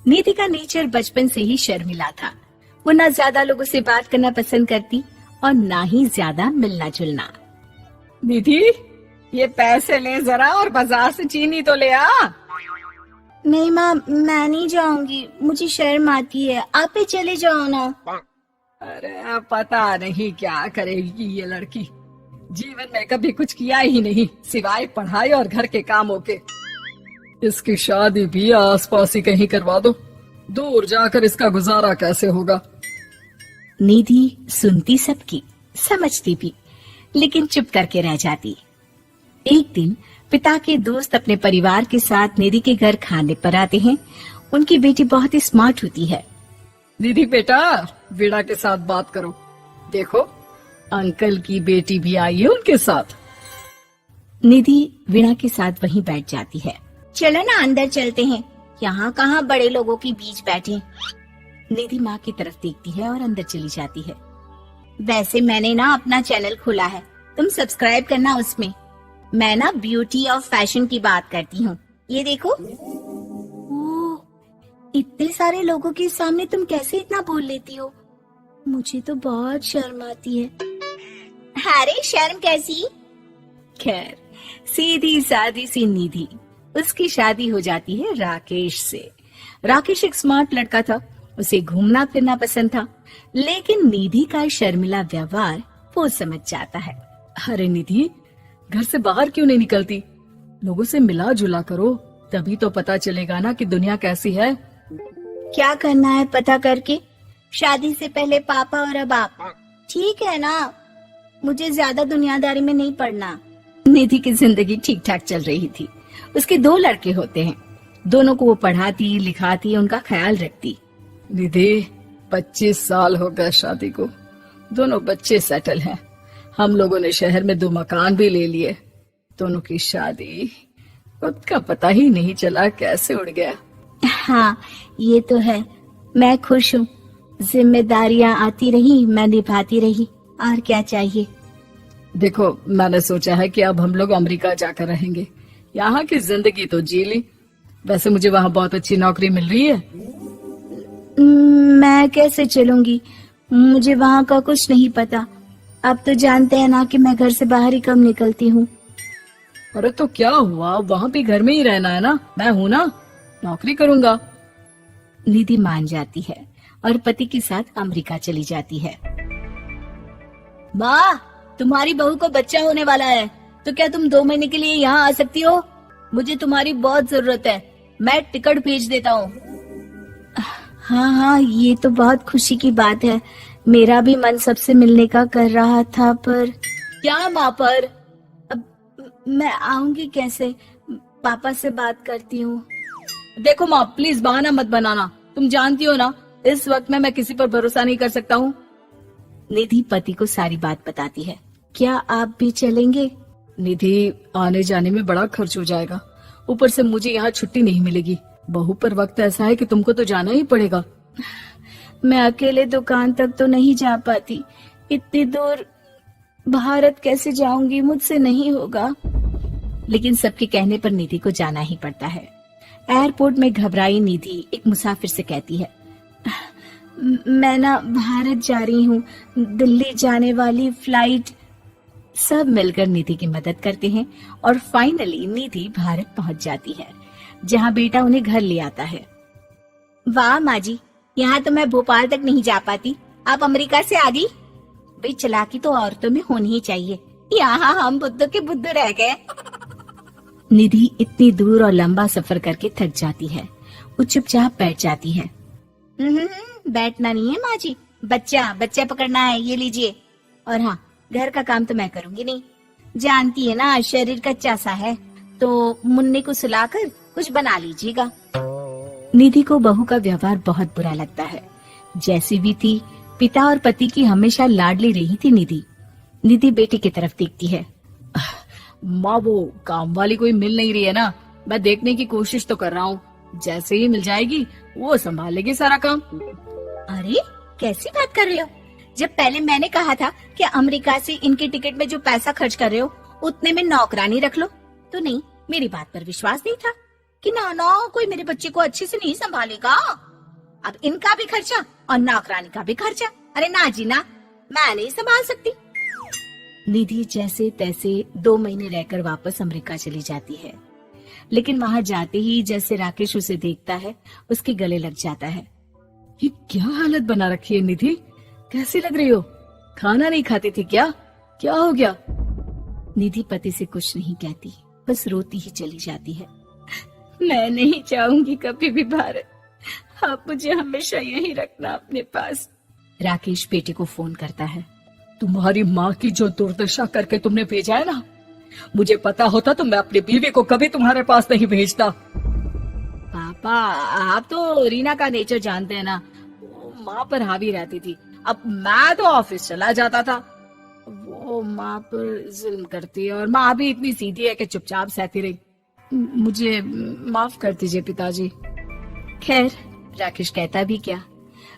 निधि का नेचर बचपन से ही शर्मिला था। वो ना ज्यादा लोगों से बात करना पसंद करती और ना ही ज्यादा मिलना जुलना। निधि, ये पैसे ले जरा और बाजार से चीनी तो ले आ। नहीं माँ, मैं नहीं जाऊंगी, मुझे शर्म आती है, आप ही चले जाओ ना। अरे पता नहीं क्या करेगी ये लड़की, जीवन में कभी कुछ किया ही नहीं सिवाय पढ़ाई और घर के कामों के। इसकी शादी भी आसपास ही कहीं करवा दो, दूर जाकर इसका गुजारा कैसे होगा। निधि सुनती सबकी, समझती भी, लेकिन चुप करके रह जाती। एक दिन पिता के दोस्त अपने परिवार के साथ निधि के घर खाने पर आते हैं। उनकी बेटी बहुत ही स्मार्ट होती है। निधि बेटा, वीणा के साथ बात करो, देखो अंकल की बेटी भी आई है उनके साथ। निधि वीणा के साथ वहीं बैठ जाती है। चलो ना अंदर चलते हैं, यहाँ कहाँ बड़े लोगों के बीच बैठे। निधि माँ की तरफ देखती है और अंदर चली जाती है। वैसे मैंने ना अपना चैनल खोला है, तुम सब्सक्राइब करना उसमें। मैं ना ब्यूटी और फैशन की बात करती हूँ, ये देखो। ओह, इतने सारे लोगों के सामने तुम कैसे इतना बोल लेती हो? मुझे तो बहुत शर्म आती है। अरे शर्म कैसी? खैर, सीधी सादी सी निधि, उसकी शादी हो जाती है राकेश से। राकेश एक स्मार्ट लड़का था, उसे घूमना फिरना पसंद था, लेकिन निधि का शर्मिला व्यवहार वो समझ जाता है। अरे निधि, घर से बाहर क्यों नहीं निकलती? लोगों से मिला जुला करो, तभी तो पता चलेगा ना कि दुनिया कैसी है। क्या करना है पता करके? शादी से पहले पापा और अब आप, ठीक है ना? मुझे ज्यादा दुनियादारी में नहीं पड़ना। निधि की जिंदगी ठीक ठाक चल रही थी। उसके 2 लड़के होते हैं, दोनों को वो पढ़ाती लिखाती, उनका ख्याल रखती। निधि, 25 साल हो गए शादी को, दोनों बच्चे सेटल हैं। हम लोगों ने शहर में 2 मकान भी ले लिए। दोनों की शादी खुद का पता ही नहीं चला कैसे उड़ गया। हाँ, ये तो है। मैं खुश हूँ, जिम्मेदारियाँ आती रही, मैं निभाती रही, और क्या चाहिए। देखो, मैंने सोचा है कि अब हम लोग अमेरिका जाकर रहेंगे। यहाँ की जिंदगी तो जी ली, वैसे मुझे वहाँ बहुत अच्छी नौकरी मिल रही है। मैं कैसे चलूंगी? मुझे वहाँ का कुछ नहीं पता। आप तो जानते हैं ना कि मैं घर से बाहर ही कम निकलती हूँ। अरे तो क्या हुआ, वहाँ भी घर में ही रहना है ना, मैं हूँ ना, नौकरी करूँगा। निधि मान जाती है और पति के साथ अमेरिका चली जाती है। माँ, तुम्हारी बहू को बच्चा होने वाला है, तो क्या तुम 2 महीने के लिए यहाँ आ सकती हो? मुझे तुम्हारी बहुत जरूरत है, मैं टिकट भेज देता हूँ। हाँ हाँ, ये तो बहुत खुशी की बात है। मेरा भी मन सबसे मिलने का कर रहा था, पर क्या माँ? पर अब मैं आऊंगी कैसे? पापा से बात करती हूँ। देखो माँ, प्लीज बहाना मत बनाना, तुम जानती हो ना इस वक्त में मैं किसी पर भरोसा नहीं कर सकता हूँ। निधि पति को सारी बात बताती है। क्या आप भी चलेंगे? निधि, आने जाने में बड़ा खर्च हो जाएगा, ऊपर से मुझे यहाँ छुट्टी नहीं मिलेगी। बहू पर वक्त ऐसा है कि तुमको तो जाना ही पड़ेगा। मैं अकेले दुकान तक तो नहीं जा पाती, इतनी दूर भारत कैसे जाऊंगी? मुझसे नहीं होगा। लेकिन सबके कहने पर निधि को जाना ही पड़ता है। एयरपोर्ट में घबराई निधि एक मुसाफिर से कहती है, मैं ना भारत जा रही हूँ, दिल्ली जाने वाली फ्लाइट। सब मिलकर निधि की मदद करते हैं और फाइनली निधि भारत पहुंच जाती है, जहाँ बेटा उन्हें घर ले आता है। वाह माँ जी, यहाँ तो मैं भोपाल तक नहीं जा पाती, आप अमेरिका से आ गई। भाई चालाकी तो औरतों में होनी ही चाहिए, यहाँ हम बुद्धू के बुद्धू रह गए। निधि इतनी दूर और लंबा सफर करके थक जाती है, वो चुपचाप बैठ जाती है। बैठना नहीं है माँ जी, बच्चा पकड़ना है, ये लीजिए। और हाँ, घर का काम तो मैं करूंगी नहीं, जानती है ना शरीर कच्चा सा है, तो मुन्ने को सुलाकर कुछ बना लीजिएगा। निधि को बहू का व्यवहार बहुत बुरा लगता है। जैसी भी थी, पिता और पति की हमेशा लाडली रही थी निधि। निधि बेटी की तरफ देखती है। माँ, वो काम वाली कोई मिल नहीं रही है ना, मैं देखने की कोशिश तो कर रहा हूँ, जैसे ही मिल जाएगी वो संभालेगी सारा काम। अरे कैसी बात कर रहे हो? जब पहले मैंने कहा था कि अमेरिका से इनके टिकट में जो पैसा खर्च कर रहे हो उतने में नौकरानी रख लो, तो नहीं, मेरी बात पर विश्वास नहीं था। कि ना ना कोई मेरे बच्चे को अच्छे से नहीं संभालेगा, अब इनका भी खर्चा और नौकरानी का भी खर्चा। अरे ना जी ना, मैं नहीं संभाल सकती। निधि जैसे तैसे 2 महीने रहकर वापस अमेरिका चली जाती है, लेकिन वहां जाते ही जैसे राकेश उसे देखता है उसके गले लग जाता है। ये क्या हालत बना रखी है निधि, कैसी लग रही हो? खाना नहीं खाती थी क्या? क्या हो गया? निधि पति से कुछ नहीं कहती, बस रोती ही चली जाती है। मैं नहीं चाहूंगी कभी भी भारत, आप मुझे हमेशा यहीं रखना अपने पास। राकेश बेटे को फोन करता है। तुम्हारी माँ की जो दुर्दशा करके तुमने भेजा है ना, मुझे पता होता तो मैं अपनी बीवी को कभी तुम्हारे पास नहीं भेजता। पापा आप तो रीना का नेचर जानते हैं ना, वो माँ पर हावी रहती थी, अब मैं तो ऑफिस चला जाता था, वो माँ पर जुल्म करती है और माँ भी इतनी सीधी है कि चुपचाप सहती रही। मुझे माफ कर दीजिए पिताजी। खैर राकेश कहता भी क्या,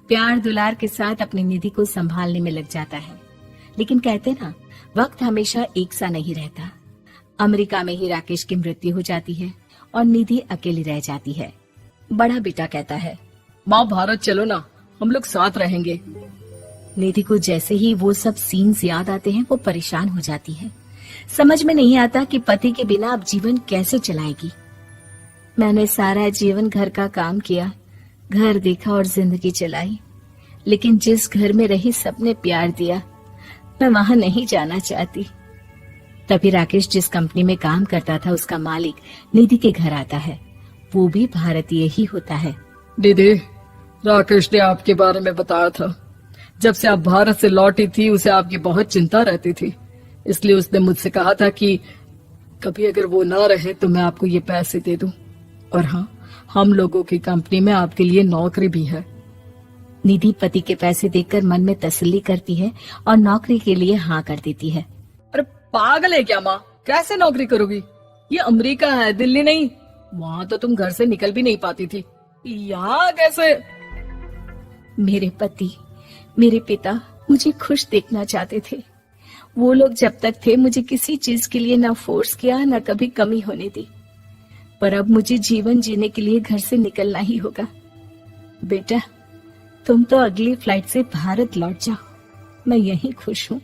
प्यार दुलार के साथ अपनी निधि को संभालने में लग जाता है। लेकिन कहते ना, वक्त हमेशा एक सा नहीं रहता। अमेरिका में ही राकेश की मृत्यु हो जाती है और निधि अकेली रह जाती है। बड़ा बेटा कहता है, माँ भारत चलो ना, हम लोग साथ रहेंगे। निधि को जैसे ही वो सब सीन्स याद आते हैं वो परेशान हो जाती है। समझ में नहीं आता कि पति के बिना अब जीवन कैसे चलाएगी। मैंने सारा जीवन घर का काम किया, घर देखा और जिंदगी चलाई, लेकिन जिस घर में रही सबने प्यार दिया, मैं वहां नहीं जाना चाहती। तभी राकेश जिस कंपनी में काम करता था उसका मालिक निधि के घर आता है। वो भी भारतीय ही होता है। दीदी, राकेश ने आपके बारे में बताया था, जब से आप भारत से लौटी थी उसे आपकी बहुत चिंता रहती थी, इसलिए उसने मुझसे कहा था कि कभी अगर वो ना रहे तो मैं आपको ये पैसे दे दूं। और हाँ, हम लोगों की कंपनी में आपके लिए नौकरी भी है। निधि पति के पैसे देखकर मन में तसल्ली करती है और नौकरी के लिए हाँ कर देती है। अरे पागल है क्या माँ, कैसे नौकरी करोगी? ये अमेरिका है, दिल्ली नहीं। वहाँ तो तुम घर से निकल भी नहीं पाती थी, यहाँ कैसे? मेरे पति, मेरे पिता मुझे खुश देखना चाहते थे। वो लोग जब तक थे मुझे किसी चीज के लिए ना फोर्स किया, ना कभी कमी होने दी। पर अब मुझे जीवन जीने के लिए घर से निकलना ही होगा। बेटा, तुम तो अगली फ्लाइट से भारत लौट जाओ, मैं यहीं खुश हूँ।